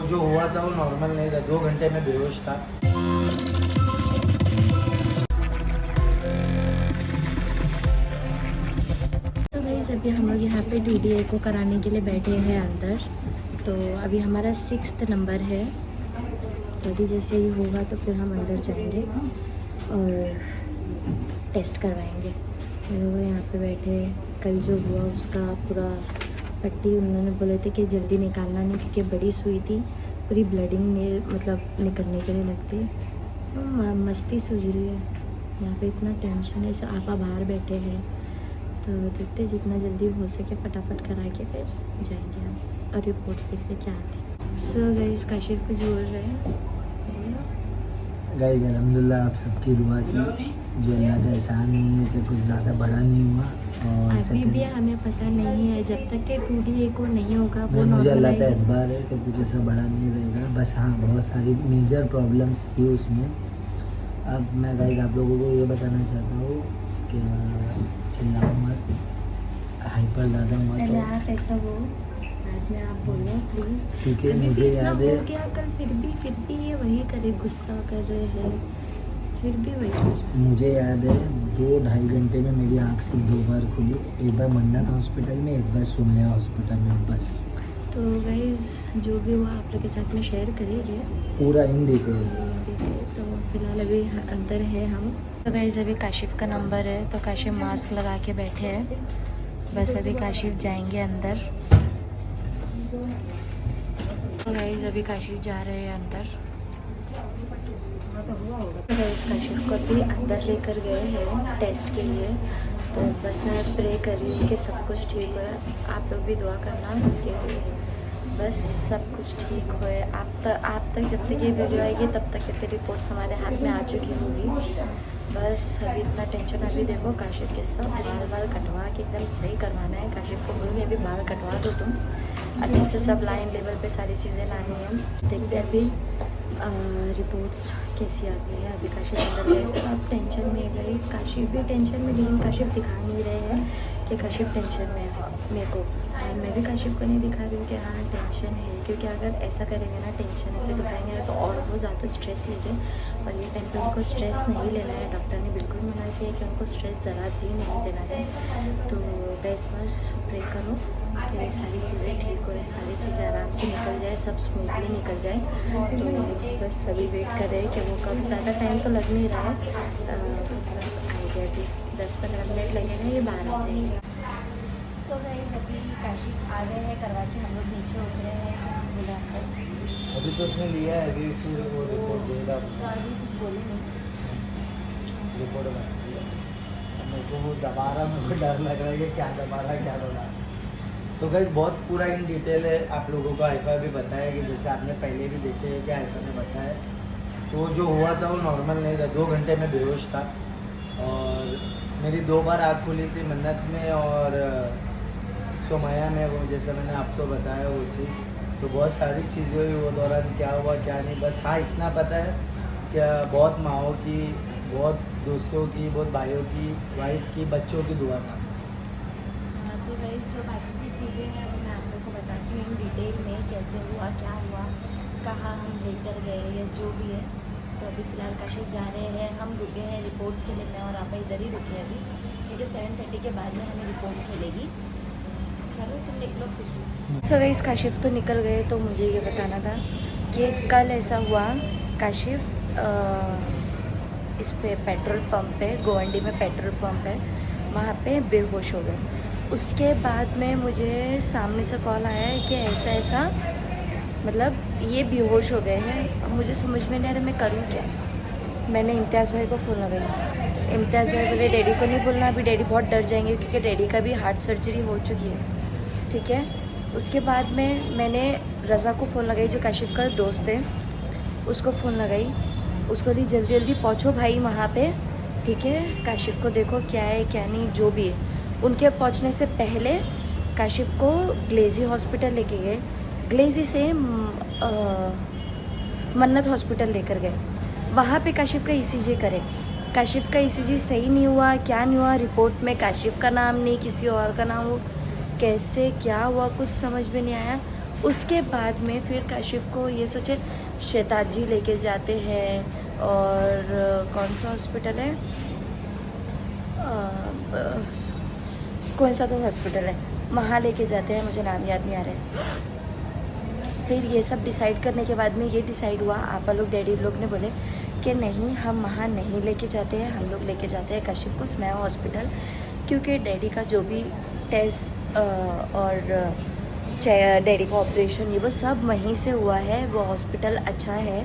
जो हुआ था वो नॉर्मल नहीं था, 2 घंटे में बेहोश था। तो गाइस अभी हम लोग यहाँ पे DDA को कराने के लिए बैठे हैं अंदर। तो अभी हमारा 6th नंबर है। तो अभी जैसे ही होगा तो फिर हम अंदर जाएंगे और टेस्ट करवाएंगे। ये लोग यहाँ पे बैठे, कल जो हुआ उसका पूरा पट्टी उन्होंने बोले थे कि जल्दी निकालना नहीं क्योंकि बड़ी सुई थी, पूरी ब्लडिंग में मतलब निकलने के लिए लगती है। मस्ती सूझ रही है यहाँ पे, इतना टेंशन है। ऐसे आपा बाहर बैठे हैं तो देखते जितना जल्दी हो सके फटाफट करा के फिर जाएंगे हम और रिपोर्ट्स देखते क्या आती। सो गाइस काशिफ कुछ बोल रहे हैं। गाइस अल्हम्दुलिल्लाह आप सबकी दुआ थी, जो अल्लाह का एहसान नहीं है कि कुछ ज़्यादा बड़ा नहीं हुआ। और अभी भी हमें पता नहीं है, जब तक कि DDA को नहीं होगा वो मुझे अल्लाह नॉर्मल का है। एतबार है कि कुछ ऐसा बड़ा नहीं रहेगा। बस हाँ, बहुत सारी मेजर प्रॉब्लम्स थी उसमें। अब मैं गाइस आप लोगों को ये बताना चाहता हूँ कि चिल्लाओ मत, हाइपर ज़्यादा हुआ पहले तो, आप ऐसा हो, बाद में आप बोलो प्लीज़। क्योंकि अभी मुझे भी इतना याद हो है गया कल, फिर भी ये वही करे, गुस्सा कर रहे हैं, फिर भी वही कर रहे हैं। मुझे याद है 2-2.5 घंटे में मेरी आँख सिर्फ 2 बार खुली, एक बार मन्नत हॉस्पिटल में, एक बार सुमैया हॉस्पिटल में, बस। तो गाइज जो भी हुआ आप लोग के साथ में शेयर करेंगे पूरा इन डिटेल। तो फिलहाल अभी अंदर है हम। तो गाइज अभी काशिफ का नंबर है तो काशिफ मास्क लगा के बैठे हैं। बस अभी काशिफ जाएंगे अंदर। तो गाइज अभी काशिफ जा रहे हैं अंदर। गाइज काशिफ को अभी अंदर लेकर गए हैं टेस्ट के लिए। तो बस मैं प्रे कर रही हूँ कि सब कुछ ठीक हो। आप लोग भी दुआ करना कि बस सब कुछ ठीक हो। आप तक जब तक ये वीडियो आएगी तब तक इतनी रिपोर्ट्स हमारे हाथ में आ चुकी होगी। बस अभी इतना टेंशन। अभी देखो काशिफ के सब बाल कटवा के एकदम सही करवाना है। काशिफ को बोलूँगी अभी बाल कटवा दो तुम, अच्छे से सब लाइन लेवल पे सारी चीज़ें लानी है। देखते हैं अभी रिपोर्ट्स कैसी आती है। अभी काशिफ अंदर गए, सब टेंशन में गए। काशिफ भी टेंशन में, लेकिन काशिफ दिखा नहीं रहे हैं कि काशिफ टेंशन में है मेरे को। और मैं भी काशिफ को नहीं दिखा रही हूँ कि हाँ टेंशन है, क्योंकि अगर ऐसा करेंगे ना, टेंशन ऐसे दिखाएंगे ना तो और वो ज़्यादा स्ट्रेस लेंगे। और ये टाइम पे उनको स्ट्रेस नहीं लेना है। डॉक्टर ने बिल्कुल मना किया है कि उनको स्ट्रेस ज़रा भी नहीं देना है। तो बस प्रे करो कि ये सारी चीज़ें ठीक हो, सारी चीज़ें आराम से निकल जाए, सब स्मूथली निकल जाए। तो बस सभी वेट कर रहे हैं कि वो कब, ज़्यादा टाइम तो लग नहीं रहा है। बस आएंगे अभी 10-15 मिनट लगेगा, ये बाहर आ जाएंगे। सो गाइस अभी काशिफ आ गए हैं करवा के, हम लोग नीचे उतरे हैं बुला कर। अभी तो उसने लिया है, अभी फिर वो रिपोर्ट देगा। तो अभी कुछ बोले नहीं। रिपोर्ट मेरे को वो दबा रहा, मेरे को डर लग रहा है कि क्या दबा रहा है क्या दबा रहा है। तो गाइस बहुत पूरा इन डिटेल है आप लोगों को आइफा भी बताया कि जैसे आपने पहले भी देखे है कि आइफा ने बताया। तो जो हुआ था वो नॉर्मल नहीं था, 2 घंटे में बेहोश था। और मेरी 2 बार आँख खुली थी, मन्नत में और सुमैया में, वो जैसे मैंने आपको बताया वो चीज़। तो बहुत सारी चीज़ें हुई वो दौरान, क्या हुआ क्या नहीं, बस हाँ इतना पता है कि बहुत माँओं की, बहुत दोस्तों की, बहुत भाइयों की, वाइफ की, बच्चों की दुआ था। तो गाइस जो बाकी की चीज़ें हैं वो मैं आप लोग को बताती हूँ इन डिटेल में, कैसे हुआ, क्या हुआ, कहाँ हम लेकर गए या जो भी है। तो अभी फ़िलहाल काशिफ जा रहे हैं, हम रुके हैं रिपोर्ट्स के लिए। मैं और आप इधर ही रुके अभी, क्योंकि 7:30 के बाद में हमें रिपोर्ट्स मिलेगी। चलो तुम निकलो फिर। सो गाइस काशिफ तो निकल गए। तो मुझे ये बताना था कि कल ऐसा हुआ, काशिफ इस पे पेट्रोल पंप पे, गोवंडी में पेट्रोल पंप है, वहाँ पे बेहोश हो गए। उसके बाद में मुझे सामने से कॉल आया है कि ऐसा ऐसा, मतलब ये बेहोश हो गए हैं। अब मुझे समझ में नहीं आ रहा मैं करूँ क्या। मैंने इम्तियाज़ भाई को फ़ोन लगाई। इम्तियाज़ भाई बोले डैडी को नहीं बोलना, अभी डैडी बहुत डर जाएंगे, क्योंकि डैडी का भी हार्ट सर्जरी हो चुकी है। ठीक है। उसके बाद में मैंने रज़ा को फ़ोन लगाई, जो काशिफ का दोस्त है, उसको फ़ोन लगाई। उसको दी जल्दी जल्दी पहुँचो भाई वहाँ पे, ठीक है, काशिफ को देखो क्या है क्या नहीं, जो भी है। उनके पहुँचने से पहले काशिफ को ग्लेजी हॉस्पिटल लेके गए, ग्लेजी से मन्नत हॉस्पिटल लेकर गए। वहाँ पे काशिफ का ECG करे। काशिफ का ECG सही नहीं हुआ, क्या नहीं हुआ, रिपोर्ट में काशिफ का नाम नहीं, किसी और का नाम हो, कैसे क्या हुआ कुछ समझ में नहीं आया। उसके बाद में फिर काशिफ को ये सोचे शताब्दी लेके जाते हैं और कौन सा हॉस्पिटल है, कौन सा तो हॉस्पिटल है वहाँ लेके जाते हैं, मुझे नाम याद नहीं आ रहा है। फिर ये सब डिसाइड करने के बाद में ये डिसाइड हुआ, आपा लोग डैडी लोग ने बोले कि नहीं हम वहाँ नहीं लेके जाते हैं, हम लोग लेके जाते हैं काशिफ को स्मैया हॉस्पिटल, क्योंकि डैडी का जो भी टेस्ट और डैडी का ऑपरेशन ये वो सब वहीं से हुआ है, वो हॉस्पिटल अच्छा है,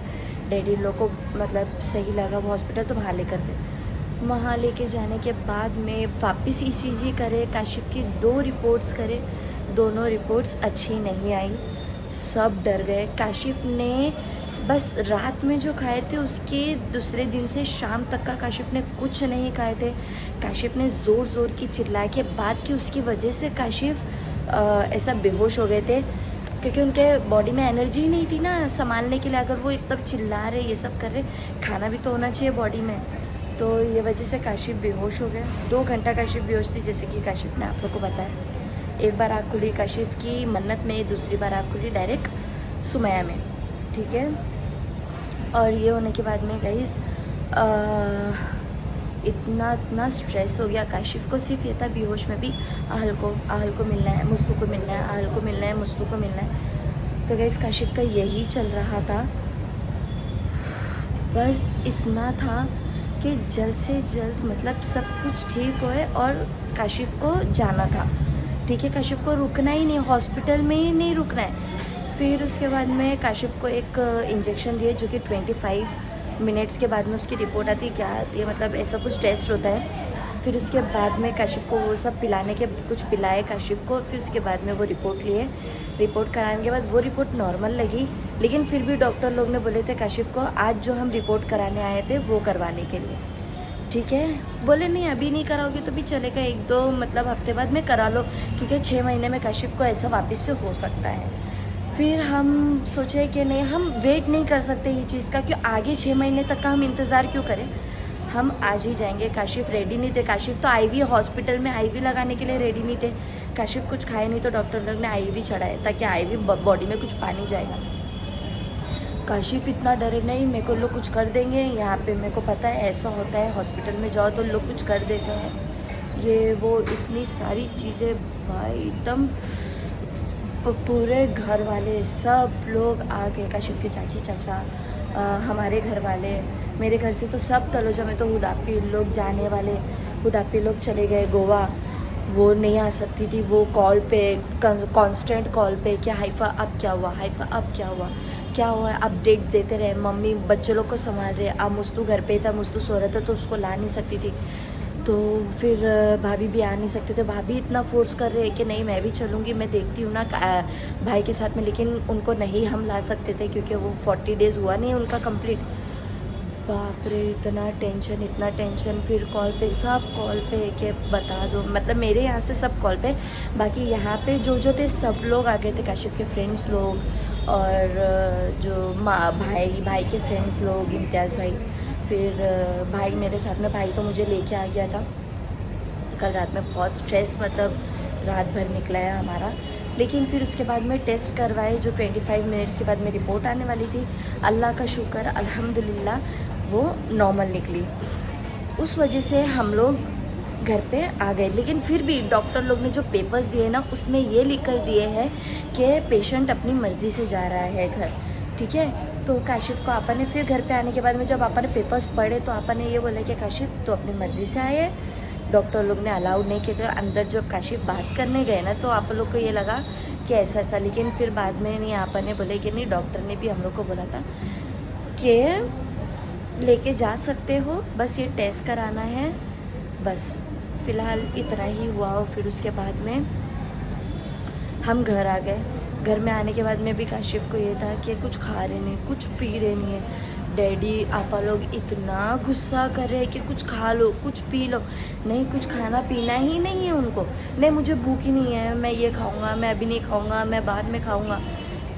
डैडी लोग को मतलब सही लगा वो हॉस्पिटल, तो वहाँ लेकर गए। वहाँ लेके जाने के बाद में वापस ECG करे, काशिफ की 2 रिपोर्ट्स करे, दोनों रिपोर्ट्स अच्छी नहीं आई, सब डर गए। काशिफ ने बस रात में जो खाए थे उसके दूसरे दिन से शाम तक का काशिफ ने कुछ नहीं खाए थे। काशिफ ने ज़ोर ज़ोर की चिल्लाए के बाद कि उसकी वजह से काशिफ ऐसा बेहोश हो गए थे, क्योंकि उनके बॉडी में एनर्जी ही नहीं थी ना संभालने के लिए। अगर वो एकदम चिल्ला रहे ये सब कर रहे, खाना भी तो होना चाहिए बॉडी में, तो ये वजह से काशिफ बेहोश हो गए। 2 घंटा काशिफ बेहोश थी, जैसे कि काशिफ ने आप लोग को बताया। एक बार आँख खुली काशिफ की मन्नत में, दूसरी बार आँख खुली डायरेक्ट सुमैया में, ठीक है। और ये होने के बाद में गाइस इतना स्ट्रेस हो गया काशिफ को, सिर्फ ये था बेहोश में भी आहल को मिलना है, मुस्तू को मिलना है, आहल को मिलना है, मुस्तू को मिलना है। तो गाइस काशिफ का यही चल रहा था, बस इतना था कि जल्द से जल्द मतलब सब कुछ ठीक होए और काशिफ को जाना था, ठीक है। काशिफ को रुकना ही नहीं, हॉस्पिटल में ही नहीं रुकना है। फिर उसके बाद में काशिफ को एक इंजेक्शन दिए, जो कि 25 मिनट्स के बाद में उसकी रिपोर्ट आती है, क्या आती है मतलब ऐसा कुछ टेस्ट होता है। फिर उसके बाद में काशिफ को वो सब पिलाने के कुछ पिलाए काशिफ को। फिर उसके बाद में वो रिपोर्ट लिए, रिपोर्ट कराने के बाद वो रिपोर्ट नॉर्मल लगी, लेकिन फिर भी डॉक्टर लोग ने बोले थे काशिफ को आज जो हम रिपोर्ट कराने आए थे वो करवाने के लिए, ठीक है। बोले नहीं अभी नहीं कराओगे तो भी चलेगा, 1-2 मतलब हफ्ते बाद में करा लो, क्योंकि 6 महीने में काशिफ को ऐसा वापस से हो सकता है। फिर हम सोचे कि नहीं हम वेट नहीं कर सकते ये चीज़ का, क्यों आगे 6 महीने तक का हम इंतज़ार क्यों करें, हम आज ही जाएंगे। काशिफ रेडी नहीं थे, काशिफ तो IV हॉस्पिटल में IV लगाने के लिए रेडी नहीं थे। काशिफ कुछ खाए नहीं तो डॉक्टर लोग ने IV चढ़ाए ताकि IV बॉडी में कुछ पानी जाएगा। काशिफ इतना डरे नहीं, मेरे को लोग कुछ कर देंगे, यहाँ पे मेरे को पता है ऐसा होता है, हॉस्पिटल में जाओ तो लोग कुछ कर देते हैं, ये वो इतनी सारी चीज़ें भाई एकदम पूरे घर वाले सब लोग आ गए, काशिफ के चाची चाचा, हमारे घर वाले, मेरे घर से तो सब तलोजा में तो हुदापी लोग जाने वाले, हुदापी लोग चले गए गोवा, वो नहीं आ सकती थी, वो कॉल पे कांस्टेंट कॉल पे कि हाइफा अब क्या हुआ, हाइफा अब क्या हुआ, क्या हुआ, अपडेट देते रहे। मम्मी बच्चे लोग को संभाल रहे, अब मुस्तू घर पे था, मुस्तू सो रहा था तो उसको ला नहीं सकती थी, तो फिर भाभी भी आ नहीं सकते थे। भाभी इतना फोर्स कर रहे हैं कि नहीं मैं भी चलूँगी, मैं देखती हूँ ना भाई के साथ में, लेकिन उनको नहीं हम ला सकते थे क्योंकि वो 40 डेज़ हुआ नहीं उनका कंप्लीट। बाप रे इतना टेंशन। फिर कॉल पे सब कॉल पे कि बता दो, मतलब मेरे यहाँ से सब कॉल पे, बाकी यहाँ पे जो थे सब लोग आ गए थे, काशिफ के फ्रेंड्स लोग और जो भाई के फ्रेंड्स लोग, इम्तियाज़ भाई, फिर भाई मेरे साथ में, भाई तो मुझे लेके आ गया था। कल रात में बहुत स्ट्रेस मतलब रात भर निकला है हमारा, लेकिन फिर उसके बाद में टेस्ट करवाए जो 25 मिनट्स के बाद में रिपोर्ट आने वाली थी। अल्लाह का शुक्र अल्हम्दुलिल्लाह वो नॉर्मल निकली, उस वजह से हम लोग घर पे आ गए। लेकिन फिर भी डॉक्टर लोग ने जो पेपर्स दिए ना उसमें ये लिख कर दिए हैं कि पेशेंट अपनी मर्ज़ी से जा रहा है घर, ठीक है। तो काशिफ को आपा ने फिर घर पे आने के बाद में जब आपा ने पेपर्स पढ़े तो आपा ने ये बोला कि काशिफ तो अपनी मर्ज़ी से आए, डॉक्टर लोग ने अलाउड नहीं किया। तो अंदर जब काशिफ बात करने गए ना तो आप लोग को ये लगा कि ऐसा, लेकिन फिर बाद में नहीं, आपा ने बोले कि नहीं, डॉक्टर ने भी हम लोग को बोला था कि लेके जा सकते हो, बस ये टेस्ट कराना है, बस फ़िलहाल इतना ही हुआ। और फिर उसके बाद में हम घर आ गए। घर में आने के बाद में भी काशिफ को ये था कि कुछ खा रहे नहीं, कुछ पी रहे नहीं है। डैडी आपा लोग इतना गुस्सा कर रहे हैं कि कुछ खा लो, कुछ पी लो, नहीं कुछ खाना पीना ही नहीं है उनको, नहीं मुझे भूख ही नहीं है, मैं ये खाऊंगा, मैं अभी नहीं खाऊंगा, मैं बाद में खाऊंगा।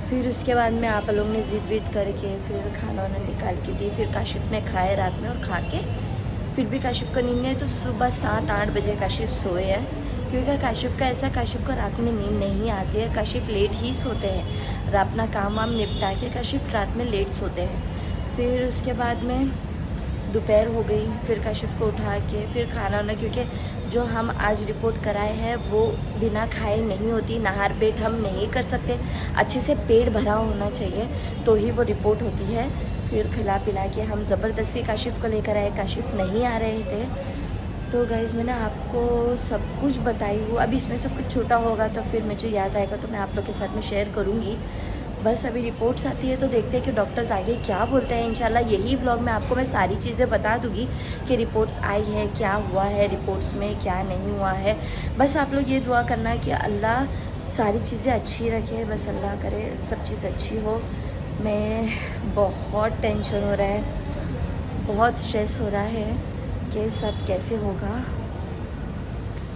फिर उसके बाद में आपा लोग ने ज़िद विद करके फिर खाना वाना निकाल के दी। फिर काशिफ ने खाए रात में और खा के फिर भी काशिफ को नींद नहीं आई, तो सुबह 7-8 बजे काशिफ सोए है। क्योंकि काशिफ का ऐसा, काशिफ को रात में नींद नहीं आती है, काशिफ लेट ही सोते हैं। अपना काम वाम निपटा के काशिफ रात में लेट सोते हैं। फिर उसके बाद में दोपहर हो गई, फिर काशिफ को उठा के फिर खाना वाना, क्योंकि जो हम आज रिपोर्ट कराए हैं वो बिना खाए नहीं होती, नहार पेट हम नहीं कर सकते, अच्छे से पेट भरा होना चाहिए तो ही वो रिपोर्ट होती है। फिर खिला पिला के हम ज़बरदस्ती काशिफ को लेकर आए, काशिफ नहीं आ रहे थे। तो गाइज़ मैंने आपको सब कुछ बताई हूँ, अभी इसमें सब कुछ छोटा होगा तो फिर मुझे याद आएगा तो मैं आप लोग के साथ में शेयर करूँगी। बस अभी रिपोर्ट्स आती है तो देखते हैं कि डॉक्टर्स आगे क्या बोलते हैं। इंशाल्लाह यही व्लॉग में आपको मैं सारी चीज़ें बता दूँगी कि रिपोर्ट्स आई है, क्या हुआ है रिपोर्ट्स में, क्या नहीं हुआ है। बस आप लोग ये दुआ करना कि अल्लाह सारी चीज़ें अच्छी रखे, बस अल्लाह करे सब चीज़ अच्छी हो। मैं बहुत टेंशन हो रहा है, बहुत स्ट्रेस हो रहा है कि सब कैसे होगा।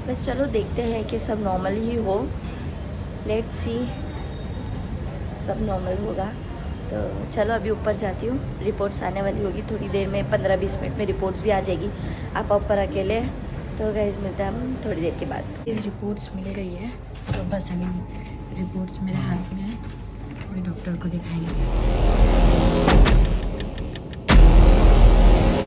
बस चलो देखते हैं कि सब नॉर्मल ही हो, लेट्स सी सब नॉर्मल होगा। तो चलो अभी ऊपर जाती हूँ, रिपोर्ट्स आने वाली होगी थोड़ी देर में, 15-20 मिनट में रिपोर्ट्स भी आ जाएगी। आप ऊपर अकेले, तो गाइस मिलते हैं हम थोड़ी देर के बाद। इस रिपोर्ट्स मिल गई है तो बस अभी रिपोर्ट्स मेरे हाथ में है, अभी डॉक्टर को दिखाएंगे।